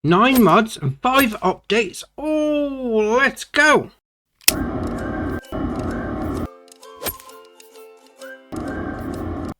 9 mods and 5 updates. Oh, let's go.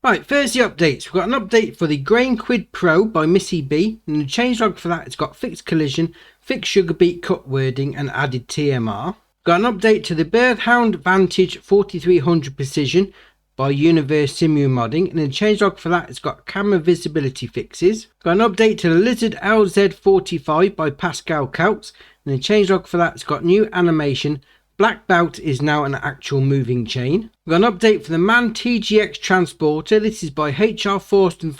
Right, first the updates. We've got an update for the Grain Quid Pro by Missy B, and the changelog for that, it's got fixed collision, fixed sugar beet cut wording and added TMR. Got an update to the Birdhound Vantage 4300 Precision by Universe Simu modding, and the changelog for that, it's got camera visibility fixes. Got an update to the Lizard LZ45 by Pascal Couts, and the changelog for that, it's got new animation. Black belt is now an actual moving chain. We've got an update for the MAN TGX Transporter. This is by HR Forsten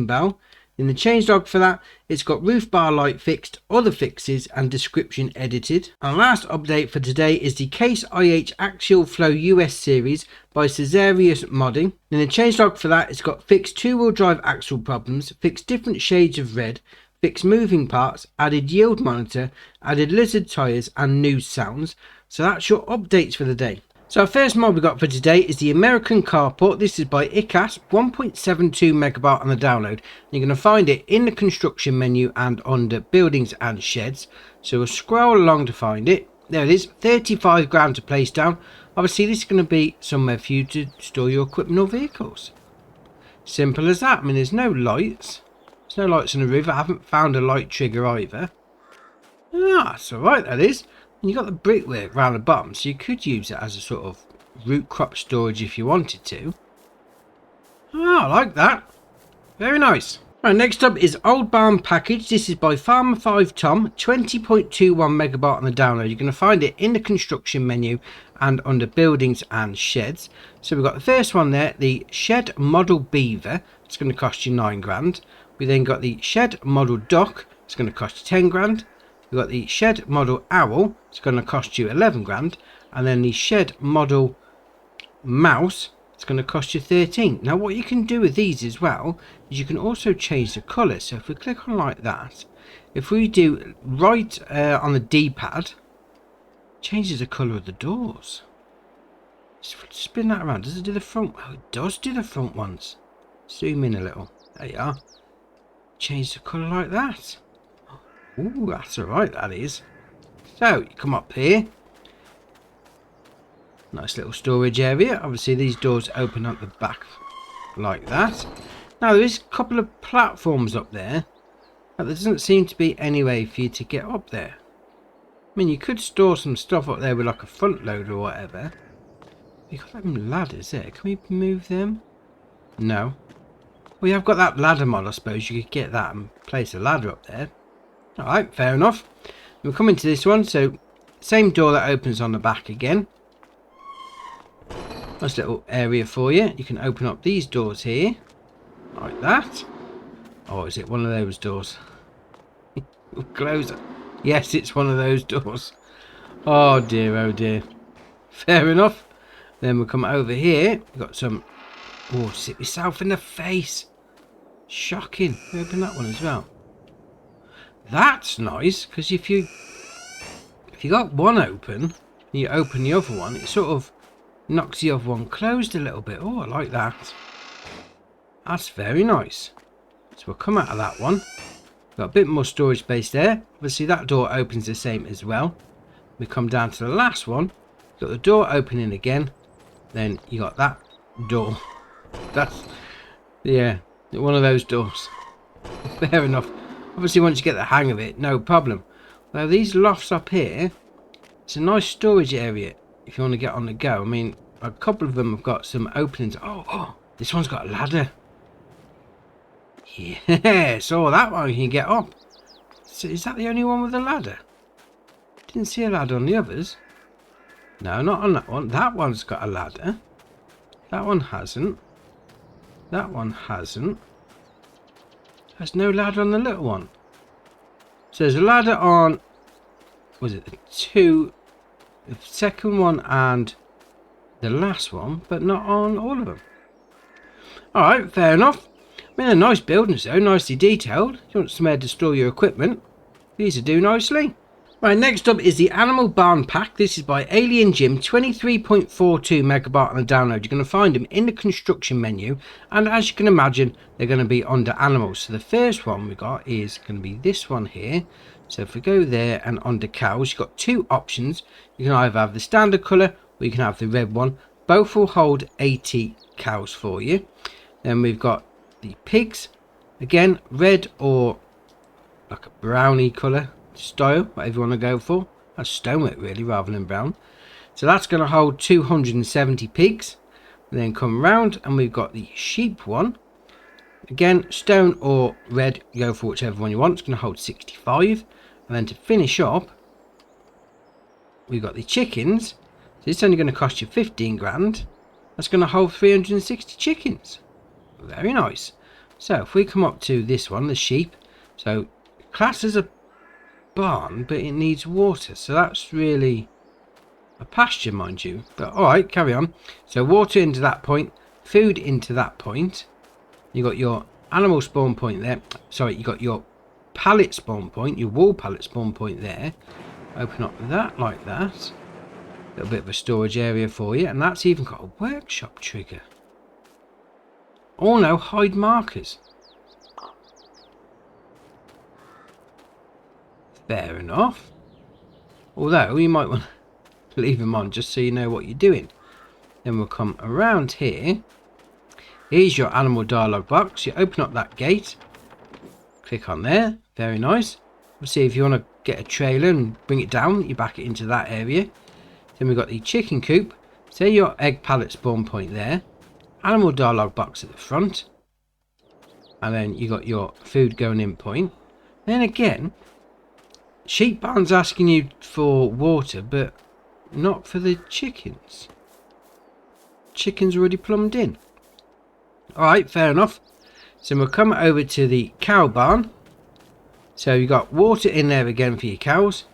Bell. In the changelog for that, it's got roof bar light fixed, other fixes and description edited. Our last update for today is the Case IH Axial Flow US series by Caesarius modding. In the changelog for that, it's got fixed 2-wheel drive axle problems, fixed different shades of red, fixed moving parts, added yield monitor, added lizard tyres and new sounds. So that's your updates for the day. So our first mod we got for today is the American Carport. This is by ICAS, 1.72 megabyte on the download. You're going to find it in the construction menu and under buildings and sheds. So we'll scroll along to find it. There it is, 35 grand to place down. Obviously this is going to be somewhere for you to store your equipment or vehicles. Simple as that. I mean, there's no lights. There's no lights on the roof. I haven't found a light trigger either. Ah, that's alright, that is. And you've got the brickwork around the bottom, so you could use it as a sort of root crop storage if you wanted to. Oh, I like that. Very nice. Right, next up is Old Barn Package. This is by Farmer 5 Tom, 20.21 megabyte on the download. You're going to find it in the construction menu and under buildings and sheds. So we've got the first one there, the Shed Model Beaver. It's going to cost you 9 grand. We then got the Shed Model Duck. It's going to cost you 10 grand. We've got the Shed Model Owl. It's going to cost you 11 grand. And then the Shed Model Mouse. It's going to cost you 13. Now what you can do with these as well is you can also change the colour. So if we click on like that, if we do right on the D-pad, changes the colour of the doors. Spin that around. Does it do the front? Oh, it does do the front ones. Zoom in a little. There you are. Change the colour like that. Ooh, that's alright, that is. So, you come up here. Nice little storage area. Obviously, these doors open up the back like that. Now, there is a couple of platforms up there, but there doesn't seem to be any way for you to get up there. I mean, you could store some stuff up there with like a front load or whatever. You've got them ladders there. Can we move them? No. Well, you've got that ladder mod, I suppose. You could get that and place a ladder up there. Alright, fair enough. We'll come into this one. So, same door that opens on the back again. Nice little area for you. You can open up these doors here. Like that. Oh, is it one of those doors? Close it. Yes, it's one of those doors. Oh dear, oh dear. Fair enough. Then we'll come over here. We've got some... Oh, sit yourself in the face. Shocking. Open that one as well. That's nice, because if you got one open and you open the other one, it sort of knocks the other one closed a little bit. Oh, I like that. That's very nice. So we'll come out of that one. Got a bit more storage space there. Obviously that door opens the same as well. We come down to the last one. Got the door opening again. Then you got that door. That's, yeah, one of those doors. Fair enough. Obviously, once you get the hang of it, no problem. Now, these lofts up here, it's a nice storage area if you want to get on the go. I mean, a couple of them have got some openings. Oh, this one's got a ladder. Yes, oh, that one you can get up. So is that the only one with a ladder? Didn't see a ladder on the others. No, not on that one. That one's got a ladder. That one hasn't. That one hasn't. There's no ladder on the little one. So there's a ladder on, was it the second one and the last one, but not on all of them. Alright, fair enough. I mean, they're nice buildings though, nicely detailed. If you want somewhere to store your equipment, these will do nicely. Right, next up is the Animal Barn Pack. This is by Alien Jim, 23.42 megabyte on the download. You're going to find them in the construction menu, and as you can imagine, they're going to be under animals. So the first one we got is going to be this one here. So if we go there and under cows, you've got two options. You can either have the standard colour or you can have the red one. Both will hold 80 cows for you. Then we've got the pigs, again red or like a brownie colour style, whatever you want to go for. That's stonework really rather than brown. So that's going to hold 270 pigs. And then come round and we've got the sheep one. Again, stone or red, you go for whichever one you want. It's going to hold 65. And then to finish up, we've got the chickens. So it's only going to cost you 15 grand. That's going to hold 360 chickens. Very nice. So if we come up to this one, the sheep. So class as a barn, but it needs water. So that's really a pasture, mind you. But alright, carry on. So water into that point. Food into that point. You got your animal spawn point there. Sorry, you got your pallet spawn point, your wall pallet spawn point there. Open up that like that. A little bit of a storage area for you, and that's even got a workshop trigger. Oh no, hide markers. Fair enough. Although you might want to leave them on just so you know what you're doing. Then we'll come around here. Here's your animal dialogue box. You open up that gate. Click on there. Very nice. We'll see if you want to get a trailer and bring it down. You back it into that area. Then we've got the chicken coop. Say your egg pallet spawn point there. Animal dialogue box at the front. And then you got your food going in point. Then again, sheep barn's asking you for water, but not for the chickens. Chickens already plumbed in. Alright, fair enough. So we'll come over to the cow barn. So you got water in there again for your cows.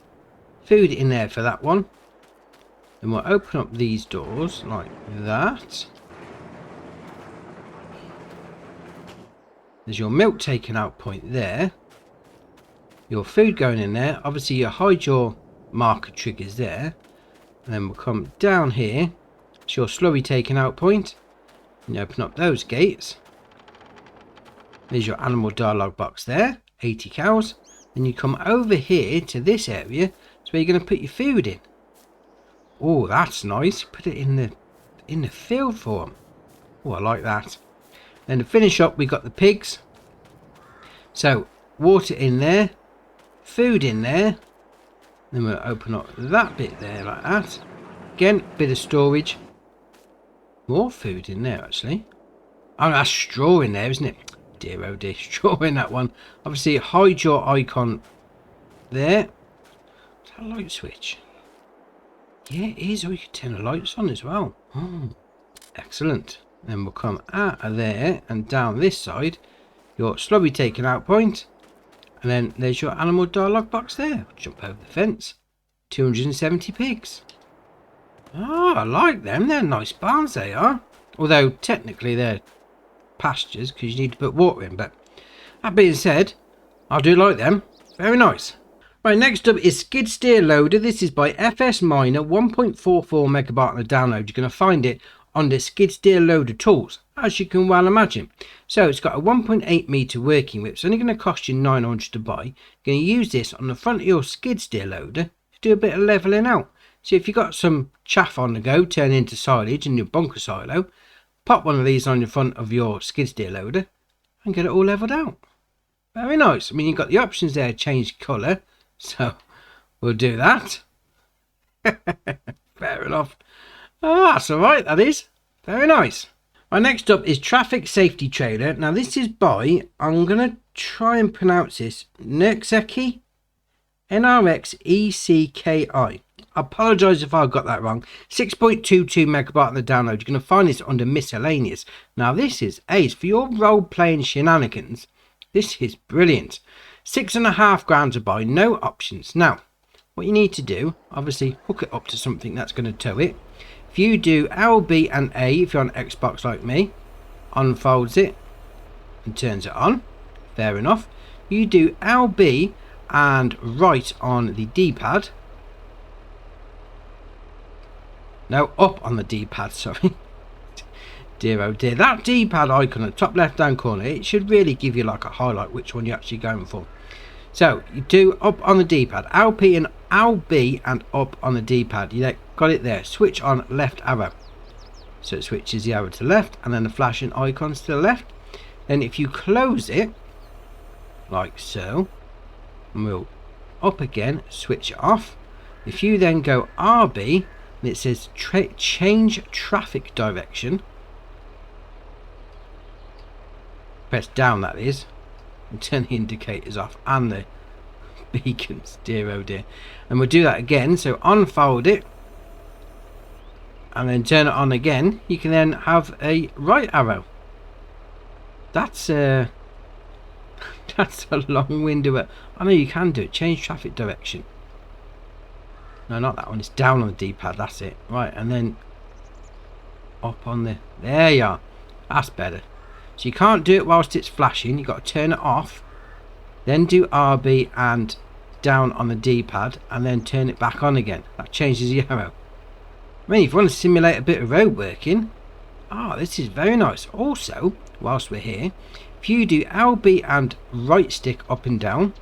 Food in there for that one. Then we'll open up these doors like that. There's your milk taken out point there. Your food going in there. Obviously you hide your marker triggers there. And then we'll come down here. It's your slurry taken out point. And you open up those gates. There's your animal dialogue box there. 80 cows. Then you come over here to this area. That's where you're going to put your food in. Oh, that's nice. Put it in the field for them. Oh, I like that. Then to finish up, we got the pigs. So water in there, food in there. Then we'll open up that bit there like that. Again, bit of storage. More food in there actually. Oh, that's straw in there, isn't it? Dear oh dear, straw in that one. Obviously, hide your icon there. Is that a light switch? Yeah, it is. Oh, you can turn the lights on as well. Oh, excellent. Then we'll come out of there and down this side. Your slurry taken out point. And then there's your animal dialogue box there. Jump over the fence. 270 pigs. Oh, I like them. They're nice barns, they are. Although, technically, they're pastures because you need to put water in. But that being said, I do like them. Very nice. Right, next up is Skid Steer Loader. This is by FS Miner, 1.44 megabyte on the download. You're going to find it under Skid Steer Loader Tools, as you can well imagine. So it's got a 1.8 meter working width. It's only going to cost you 900 to buy. You're going to use this on the front of your skid steer loader to do a bit of levelling out. So if you've got some chaff on the go, turn into silage in your bunker silo, pop one of these on the front of your skid steer loader and get it all levelled out. Very nice. I mean, you've got the options there to change colour. So we'll do that. Fair enough. Oh, that's alright, that is. Very nice. Right, next up is Traffic Safety Trailer. Now this is by, I'm going to try and pronounce this, Nrxeki? Nrxeki. I apologise if I got that wrong. 6.22 megabyte on the download. You're going to find this under miscellaneous. Now this is ace for your role-playing shenanigans. This is brilliant. 6.5 grand to buy, no options. Now, what you need to do, obviously hook it up to something that's going to tow it. If you do L, B and A, if you're on Xbox like me, unfolds it and turns it on. Fair enough. You do L, B and right on the D-pad. No, up on the D-pad, sorry. Dear oh dear, that D-pad icon at the top left hand corner, it should really give you like a highlight which one you're actually going for. So you do up on the D-pad, LP and LB and up on the D-pad. You got it there. Switch on left arrow. So it switches the arrow to the left and then the flashing icons to the left. Then if you close it, like so, and we'll up again, switch it off. If you then go RB, and it says change traffic direction. Press down, that is. And turn the indicators off and the beacons, dear oh dear. And we'll do that again. So unfold it and then turn it on again. You can then have a right arrow. That's a long window. I know you can do it. Change traffic direction. No, not that one. It's down on the D-pad. That's it. Right, and then up on the. There you are. That's better. So you can't do it whilst it's flashing. You've got to turn it off. Then do RB and down on the D-pad. And then turn it back on again. That changes the arrow. I mean, if you want to simulate a bit of road working. This is very nice. Also, whilst we're here. If you do LB and right stick up and down.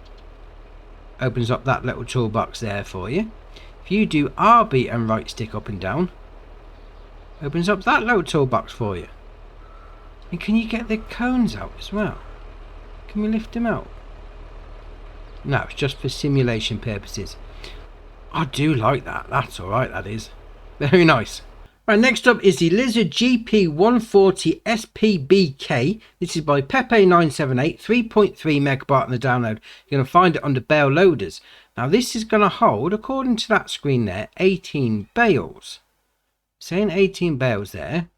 Opens up that little toolbox there for you. If you do RB and right stick up and down. Opens up that little toolbox for you. And can you get the cones out as well? Can we lift them out? No, it's just for simulation purposes. I do like that. That's alright, that is. Very nice. Right, next up is the Lizard GP140 SPBK. This is by Pepe978, 3.3 megabyte on the download. You're going to find it under bale loaders. Now this is going to hold, according to that screen there, 18 bales. Saying 18 bales there.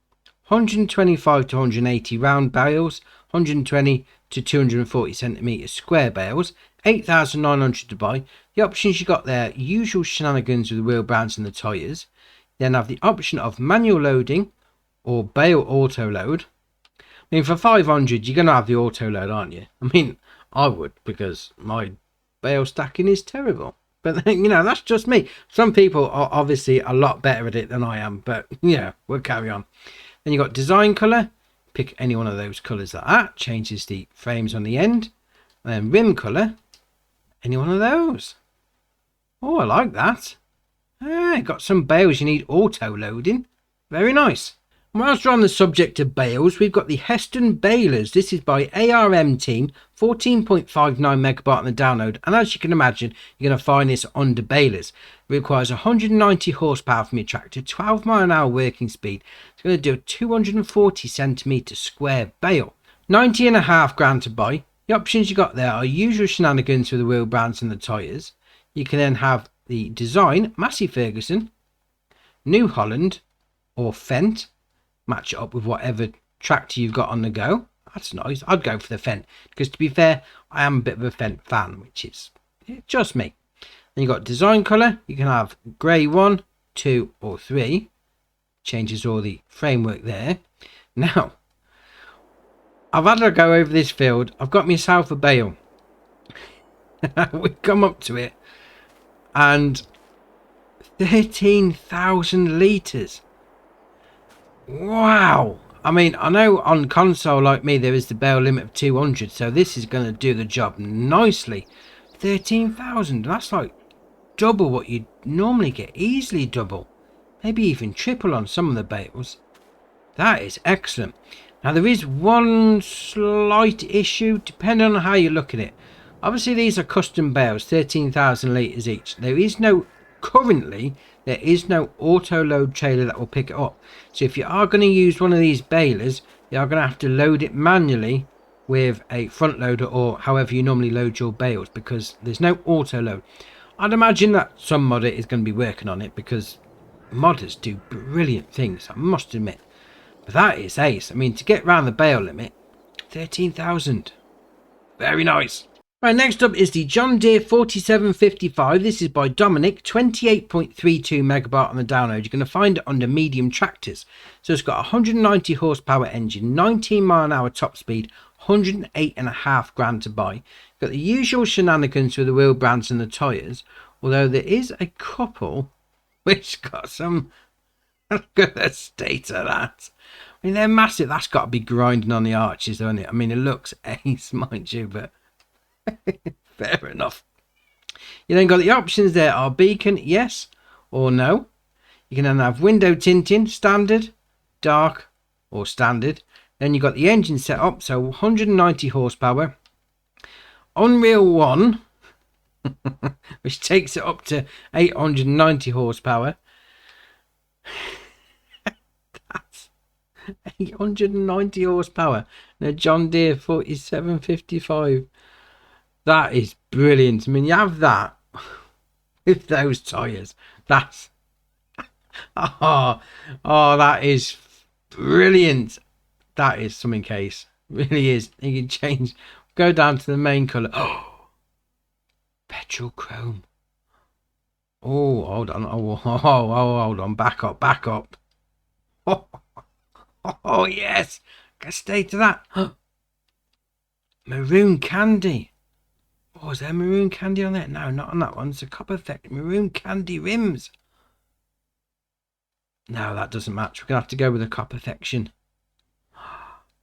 125 to 180 round bales, 120 to 240 centimetre square bales, 8,900 to buy. The options you got there, usual shenanigans with the wheel brands and the tyres. Then have the option of manual loading or bale auto load. I mean, for 500 you're going to have the auto load, aren't you? I mean, I would, because my bale stacking is terrible. But you know, that's just me. Some people are obviously a lot better at it than I am, but yeah, we'll carry on. Then you got design colour. Pick any one of those colours like that. Changes the frames on the end. And then rim colour. Any one of those. Oh, I like that. Got some bales you need auto loading. Very nice. And whilst we're on the subject of bales, we've got the Heston balers. This is by ARM Team, 14.59 megabyte on the download. And as you can imagine, you're going to find this under balers. It requires 190 horsepower from your tractor, 12 mile an hour working speed. It's going to do a 240 centimetre square bale. 90.5 grand to buy. The options you got there are usual shenanigans with the wheel brands and the tyres. You can then have the design, Massey Ferguson, New Holland or Fendt. Match it up with whatever tractor you've got on the go. That's nice. I'd go for the Fendt because, to be fair, I am a bit of a Fendt fan, which is just me. Then you've got design colour. You can have grey 1, 2 or 3. Changes all the framework there. Now, I've had a go over this field. I've got myself a bale. We come up to it and 13,000 litres. Wow. I mean, I know on console like me there is the bale limit of 200, so this is going to do the job nicely. 13,000, that's like double what you'd normally get. Easily double, maybe even triple on some of the bales. That is excellent. Now there is one slight issue depending on how you look at it. Obviously these are custom bales, 13,000 litres each. Currently there is no auto load trailer that will pick it up. So if you are going to use one of these balers, you are going to have to load it manually with a front loader or however you normally load your bales, because there's no auto load. I'd imagine that some modder is going to be working on it, because modders do brilliant things, I must admit. But that is ace. I mean, to get round the bale limit, 13,000. Very nice. Right, next up is the John Deere 4755. This is by Dominic, 28.32 megabyte on the download. You're going to find it under medium tractors. So it's got a 190 horsepower engine, 19 mile an hour top speed, 108.5 grand to buy. Got the usual shenanigans with the wheel brands and the tyres, although there is a couple which got some. Look at the state of that. I mean, they're massive. That's got to be grinding on the arches, doesn't it? I mean, it looks ace, mind you, but fair enough. You then got the options there are beacon, yes or no. You can then have window tinting, standard, dark, or standard. Then you got the engine set up, so 190 horsepower. Unreal 1, which takes it up to 890 horsepower. That's 890 horsepower. And a John Deere 4755. That is brilliant. I mean, you have that with those tyres. That's that is brilliant. That is something case. Really is. You can change. Go down to the main colour. Oh, petrol chrome. Oh, hold on. Oh, hold on. Back up. Oh, yes. Can stay to that. Maroon candy. Oh, is there maroon candy on there? No, not on that one. It's a copper effect. Maroon candy rims. No, that doesn't match. We're going to have to go with a copper perfection.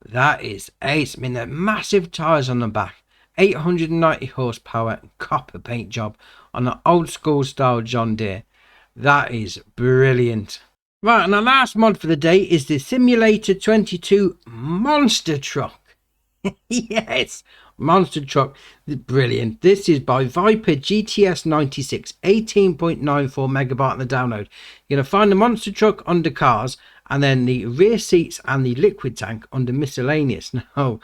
That is ace. I mean, they're massive tyres on the back. 890 horsepower copper paint job on an old school style John Deere. That is brilliant. Right, and the last mod for the day is the Simulator 22 Monster Truck. Yes, Monster Truck. Brilliant. This is by Viper GTS 96, 18.94 megabyte on the download. You're going to find the Monster Truck under cars, and then the rear seats and the liquid tank under miscellaneous. Now,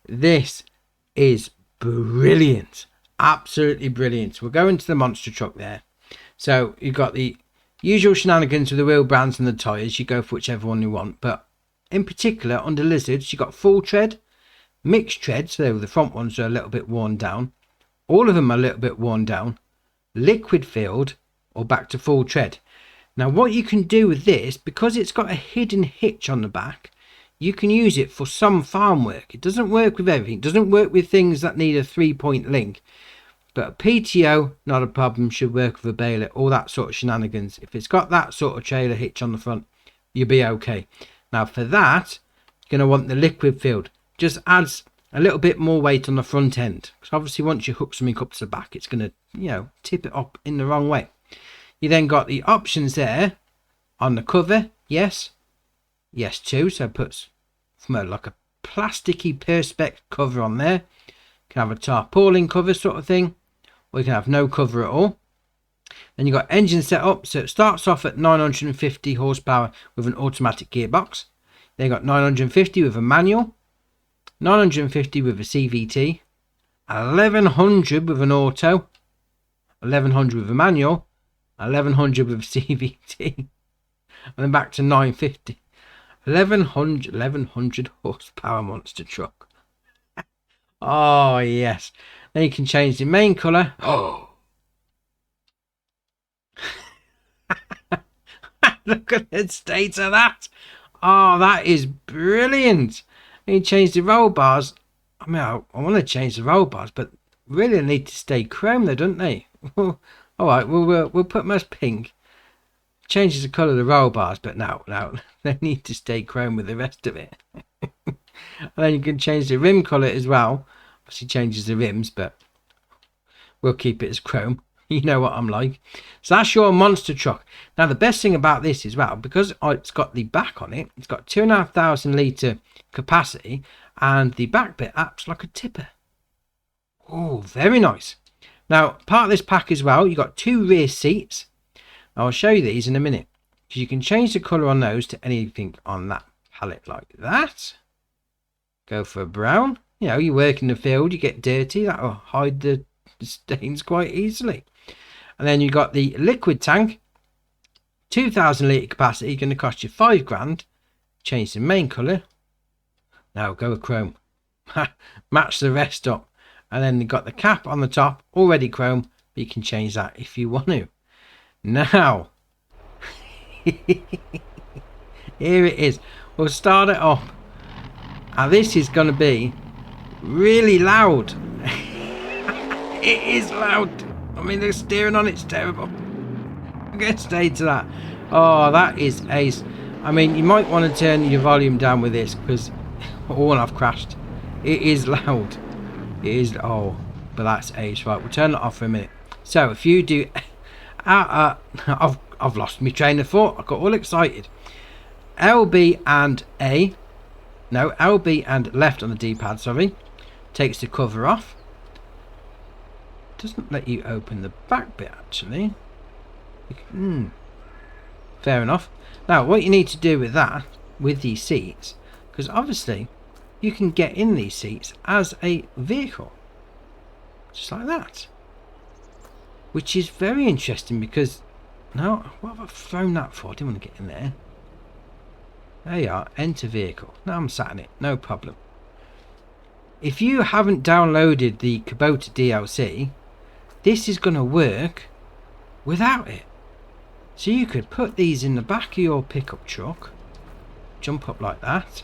this is brilliant. Absolutely brilliant. We'll go into the Monster Truck there. So you've got the usual shenanigans with the wheel brands and the tyres. You go for whichever one you want. But in particular, under Lizards, you've got full tread, mixed tread. So the front ones are a little bit worn down. All of them are a little bit worn down. Liquid filled or back to full tread. Now what you can do with this, because it's got a hidden hitch on the back, you can use it for some farm work. It doesn't work with everything. It doesn't work with things that need a 3-point link. But a PTO, not a problem, should work with a baler, all that sort of shenanigans. If it's got that sort of trailer hitch on the front, you'll be okay. Now for that, you're going to want the liquid filled. Just adds a little bit more weight on the front end. Because obviously once you hook something up to the back, it's going to, tip it up in the wrong way. You then got the options there on the cover. Yes too. So it puts from like a plasticky perspex cover on there. You can have a tarpaulin cover sort of thing, or you can have no cover at all. Then you got engine set up. So it starts off at 950 horsepower with an automatic gearbox. Then you got 950 with a manual, 950 with a CVT, 1100 with an auto, 1100 with a manual, 1100 with CVT, and then back to 950. 1100 horsepower monster truck. Oh yes. Then you can change the main colour. Oh, look at the state of that. Oh, that is brilliant. And you change the roll bars. I mean, I want to change the roll bars, but really they need to stay chrome though, don't they? All right, we'll put them as pink. Changes the colour of the roll bars, but no, they need to stay chrome with the rest of it. And then you can change the rim colour as well. Obviously changes the rims, but we'll keep it as chrome. You know what I'm like. So that's your monster truck. Now the best thing about this as well, because it's got the back on it, it's got 2,500 litre capacity, and the back bit acts like a tipper. Oh, very nice. Now, part of this pack as well, you've got 2 rear seats. I'll show you these in a minute. So you can change the colour on those to anything on that palette like that. Go for a brown. You work in the field, you get dirty. That'll hide the stains quite easily. And then you've got the liquid tank. 2,000 litre capacity, going to cost you £5,000. Change the main colour. Now go with chrome. Match the rest up. And then you've got the cap on the top, already chrome, but you can change that if you want to. Now, here it is. We'll start it up. And this is going to be really loud. It is loud. I mean, the steering on it's terrible. I'm going to stay to that. Oh, that is ace. I mean, you might want to turn your volume down with this because I've crashed. It is loud. It is. Oh, but that's ace. Right, we'll turn it off for a minute. So if you do, I've lost my train of thought. I got all excited. LB and A. No, LB and left on the D-pad. Sorry, takes the cover off. Doesn't let you open the back bit actually. Fair enough. Now what you need to do with that, with these seats, because obviously you can get in these seats as a vehicle, just like that, which is very interesting. Because now, what have I thrown that for? I didn't want to get in there. There you are, enter vehicle. Now I'm sat in it, no problem. If you haven't downloaded the Kubota DLC, this is going to work without it. So you could put these in the back of your pickup truck, jump up like that,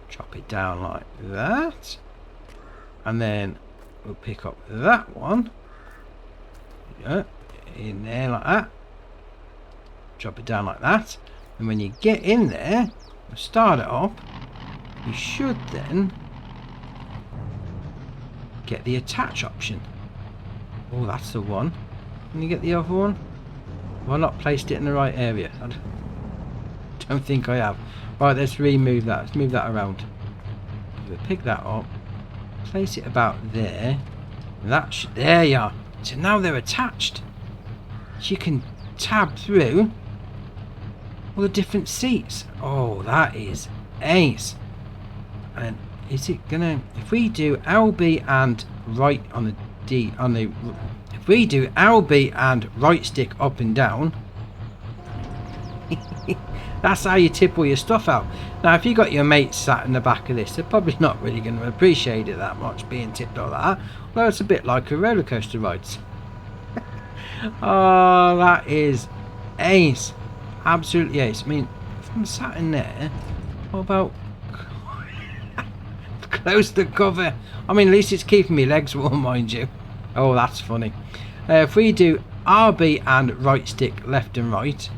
drop it down like that, and then we'll pick up that one, yeah, in there like that, drop it down like that, and when you get in there, start it up, you should then get the attach option. Oh, that's the one. Can you get the other one? Have I not placed it in the right area? I don't think I have. Right, let's remove that. Let's move that around. We'll pick that up, place it about there. There you are. So now they're attached. So you can tab through all the different seats. Oh, that is ace. And is it gonna? If we do LB and right on the D on the. If we do LB and right stick up and down, that's how you tip all your stuff out. Now if you got your mates sat in the back of this, they're probably not really going to appreciate it that much being tipped like that. Well, it's a bit like a roller coaster ride. Oh, that is ace. Absolutely ace. I mean, if I'm sat in there, what about close the cover? I mean, at least it's keeping me legs warm, mind you. Oh, that's funny. If we do RB and right stick left and right,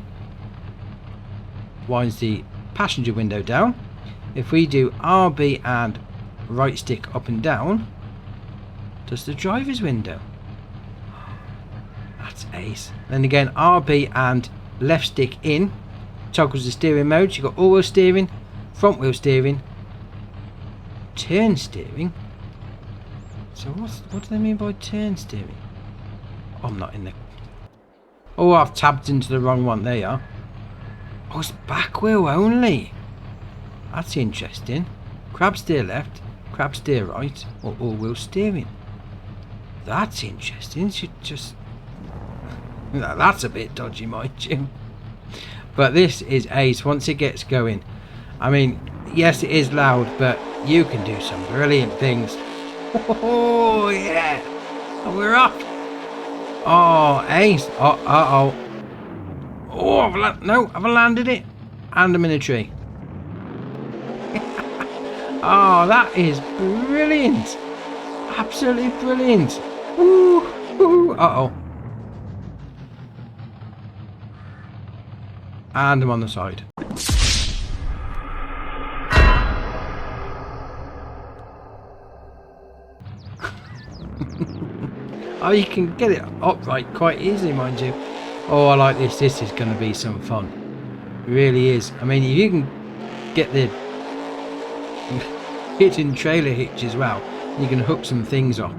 winds the passenger window down. If we do RB and right stick up and down, does the driver's window. That's ace. Then again, RB and left stick in, toggles the steering modes. You've got all-wheel steering, front wheel steering, turn steering. So what do they mean by turn steering? Oh, I'm not in there. Oh, I've tabbed into the wrong one. There you are. Oh, it's back wheel only. That's interesting. Crab steer left, crab steer right, or all-wheel steering. That's interesting. Should just. That's a bit dodgy, mind you. But this is ace once it gets going. I mean, yes, it is loud, but you can do some brilliant things. Oh yeah, we're up. Oh, ace. Oh, oh, I've landed it, and I'm in a tree. Oh, that is brilliant. Absolutely brilliant. Ooh. Uh-oh. And I'm on the side. Oh, you can get it upright quite easily, mind you. Oh, I like this. This is going to be some fun. It really is. I mean, you can get the hidden trailer hitch as well. You can hook some things up.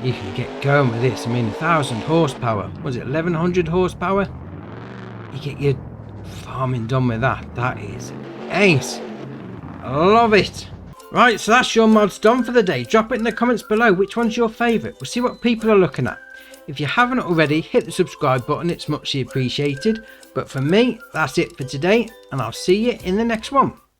You can get going with this. I mean, 1,000 horsepower. Was it 1,100 horsepower? You get your farming done with that. That is ace. I love it. Right, so that's your mods done for the day. Drop it in the comments below. Which one's your favourite? We'll see what people are looking at. If you haven't already, hit the subscribe button. It's muchly appreciated. But for me, that's it for today. And I'll see you in the next one.